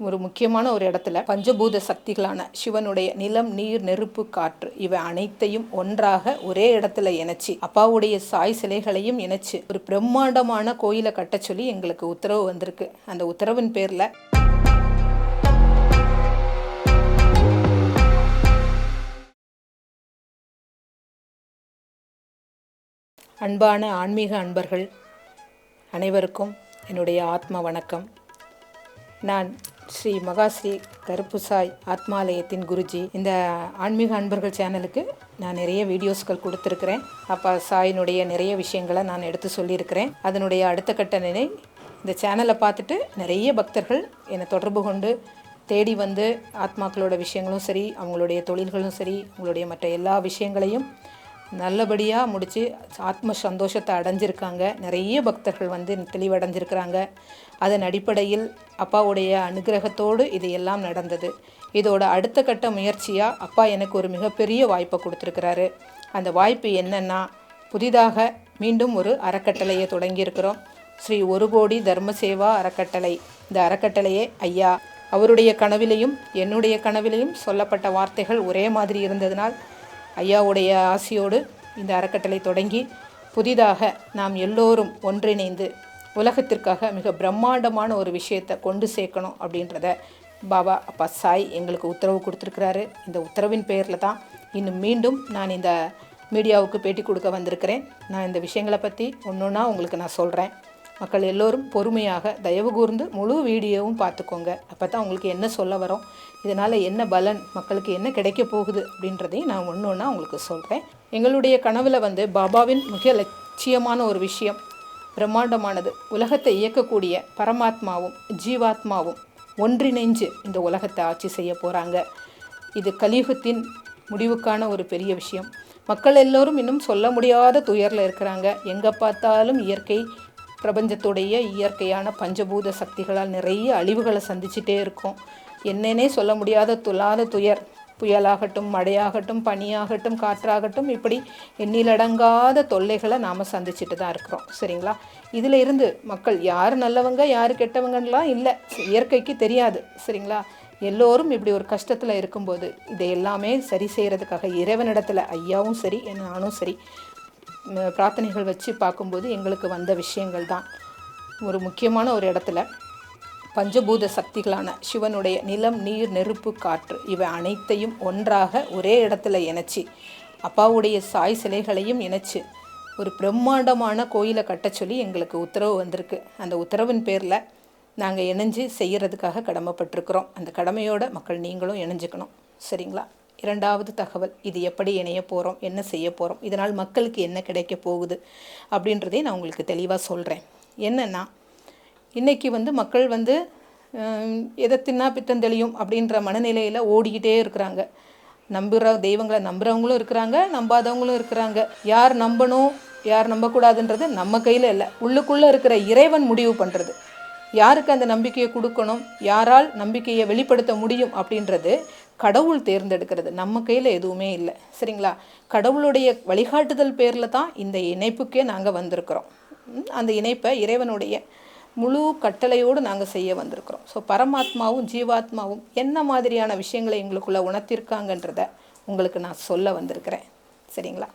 ஒரு முக்கியமான ஒரு இடத்துல பஞ்சபூத சக்திகளான சிவனுடைய நிலம், நீர், நெருப்பு, காற்று இவை அனைத்தையும் ஒன்றாக ஒரே இடத்துல இணைச்சி அப்பாவுடைய சாய் சிலைகளையும் இணைச்சு ஒரு பிரம்மாண்டமான கோயிலை கட்ட சொல்லி எங்களுக்கு உத்தரவு வந்திருக்கு. அந்த உத்தரவின் பேர்ல அன்பான ஆன்மீக அன்பர்கள் அனைவருக்கும் என்னுடைய ஆத்ம வணக்கம். நான் ஸ்ரீ மகாஸ்ரீ கருப்புசாய் ஆத்மாலயத்தின் குருஜி. இந்த ஆன்மீக அன்பர்கள் சேனலுக்கு நான் நிறைய வீடியோஸ்கள் கொடுத்துருக்கிறேன். அப்பா சாயினுடைய நிறைய விஷயங்களை நான் எடுத்து சொல்லியிருக்கிறேன். அதனுடைய அடுத்த கட்ட நிலை இந்த சேனலை பார்த்துட்டு நிறைய பக்தர்கள் என்னை தொடர்பு கொண்டு தேடி வந்து ஆத்மாக்களோட விஷயங்களும் சரி, அவங்களுடைய தொழில்களும் சரி, அவங்களுடைய மற்ற எல்லா விஷயங்களையும் நல்லபடியாக முடித்து ஆத்ம சந்தோஷத்தை அடைஞ்சிருக்காங்க. நிறைய பக்தர்கள் வந்து தெளிவடைஞ்சிருக்கிறாங்க. அதன் அடிப்படையில் அப்பாவுடைய அனுகிரகத்தோடு இது எல்லாம் நடந்தது. இதோட அடுத்த கட்ட முயற்சியாக அப்பா எனக்கு ஒரு மிகப்பெரிய வாய்ப்பை கொடுத்துருக்கிறாரு. அந்த வாய்ப்பு என்னென்னா, புதிதாக மீண்டும் ஒரு அறக்கட்டளையை தொடங்கியிருக்கிறோம். ஸ்ரீ ஒரு கோடி தர்மசேவா அறக்கட்டளை. இந்த அறக்கட்டளையே ஐயா அவருடைய கனவிலையும் என்னுடைய கனவிலையும் சொல்லப்பட்ட வார்த்தைகள் ஒரே மாதிரி இருந்ததினால் ஐயாவுடைய ஆசியோடு இந்த அறக்கட்டளை தொடங்கி புதிதாக நாம் எல்லோரும் ஒன்றிணைந்து உலகத்திற்காக மிக பிரம்மாண்டமான ஒரு விஷயத்தை கொண்டு சேர்க்கணும் அப்படின்றத பாபா அப்பா சாய் எங்களுக்கு உத்தரவு கொடுத்துருக்கிறாரு. இந்த உத்தரவின் பேரில் தான் இன்னும் மீண்டும் நான் இந்த மீடியாவுக்கு பேட்டி கொடுக்க வந்திருக்கிறேன். நான் இந்த விஷயங்களை பற்றி ஒன்றா உங்களுக்கு நான் சொல்கிறேன். மக்கள் எல்லோரும் பொறுமையாக தயவு கூர்ந்து முழு வீடியோவும் பார்த்துக்கோங்க. அப்போ தான் உங்களுக்கு என்ன சொல்ல வரோம், இதனால் என்ன பலன், மக்களுக்கு என்ன கிடைக்க போகுது அப்படின்றதையும் நான் ஒன்றா உங்களுக்கு சொல்கிறேன். எங்களுடைய கனவில் வந்து பாபாவின் மிக லட்சியமான ஒரு விஷயம் பிரம்மாண்டமானது. உலகத்தை இயக்கக்கூடிய பரமாத்மாவும் ஜீவாத்மாவும் ஒன்றிணைஞ்சு இந்த உலகத்தை ஆட்சி செய்ய போகிறாங்க. இது கலியுகத்தின் முடிவுக்கான ஒரு பெரிய விஷயம். மக்கள் எல்லோரும் இன்னும் சொல்ல முடியாத துயரில் இருக்கிறாங்க. எங்கே பார்த்தாலும் இயற்கை பிரபஞ்சத்துடைய இயற்கையான பஞ்சபூத சக்திகளால் நிறைய அழிவுகளை சந்திச்சுட்டே இருக்கும். என்னன்னே சொல்ல முடியாத துளாத துயர், புயலாகட்டும், மழையாகட்டும், பனியாகட்டும், காற்றாகட்டும், இப்படி எண்ணிலடங்காத தொல்லைகளை நாம் சந்திச்சுட்டு தான் இருக்கிறோம். சரிங்களா? இதில் இருந்து மக்கள் யார் நல்லவங்க யார் கெட்டவங்கலாம் இல்லை, இயற்கைக்கு தெரியாது. சரிங்களா? எல்லோரும் இப்படி ஒரு கஷ்டத்தில் இருக்கும்போது இதை எல்லாமே சரி செய்கிறதுக்காக இறைவனிடத்தில் ஐயாவும் சரி நானும் சரி பிரார்த்தனைகள் வச்சு பார்க்கும்போது எங்களுக்கு வந்த விஷயங்கள் தான். ஒரு முக்கியமான ஒரு இடத்துல பஞ்சபூத சக்திகளான சிவனுடைய நிலம், நீர், நெருப்பு, காற்று இவை அனைத்தையும் ஒன்றாக ஒரே இடத்துல இணைச்சி அப்பாவுடைய சாய் சிலைகளையும் இணைச்சு ஒரு பிரம்மாண்டமான கோயிலை கட்ட சொல்லி எங்களுக்கு உத்தரவு வந்திருக்கு. அந்த உத்தரவின் பேரில் நாங்கள் இணைஞ்சு செய்கிறதுக்காக கடமைப்பட்டிருக்கிறோம். அந்த கடமையோட மக்கள் நீங்களும் இணைஞ்சிக்கணும். சரிங்களா? இரண்டாவது தகவல், இது எப்படி இணைய போகிறோம், என்ன செய்ய போகிறோம், இதனால் மக்களுக்கு என்ன கிடைக்க போகுது அப்படின்றதே நான் உங்களுக்கு தெளிவாக சொல்கிறேன். என்னென்னா, இன்றைக்கி வந்து மக்கள் வந்து எதை தின்னா பித்தம் தெளியும் அப்படின்ற மனநிலையில் ஓடிக்கிட்டே இருக்கிறாங்க. நம்புகிற தெய்வங்களை நம்புகிறவங்களும் இருக்கிறாங்க, நம்பாதவங்களும் இருக்கிறாங்க. யார் நம்பணும் யார் நம்பக்கூடாதுன்றது நம்ம கையில் இல்லை, உள்ளுக்குள்ளே இருக்கிற இறைவன் முடிவு பண்ணுறது. யாருக்கு அந்த நம்பிக்கையை கொடுக்கணும், யாரால் நம்பிக்கையை வெளிப்படுத்த முடியும் அப்படின்றது கடவுள் தேர்ந்தெடுக்கிறது. நம்ம கையில் எதுவுமே இல்லை. சரிங்களா? கடவுளுடைய வழிகாட்டுதல் பேரில் தான் இந்த இணைப்புக்கே நாங்கள் வந்திருக்கிறோம். அந்த இணைப்பை இறைவனுடைய முழு கட்டளையோடு நாங்கள் செய்ய வந்திருக்கிறோம். ஸோ பரமாத்மாவும் ஜீவாத்மாவும் என்ன மாதிரியான விஷயங்களை எங்களுக்குள்ளே உணர்த்திருக்காங்கன்றத உங்களுக்கு நான் சொல்ல வந்திருக்கிறேன். சரிங்களா?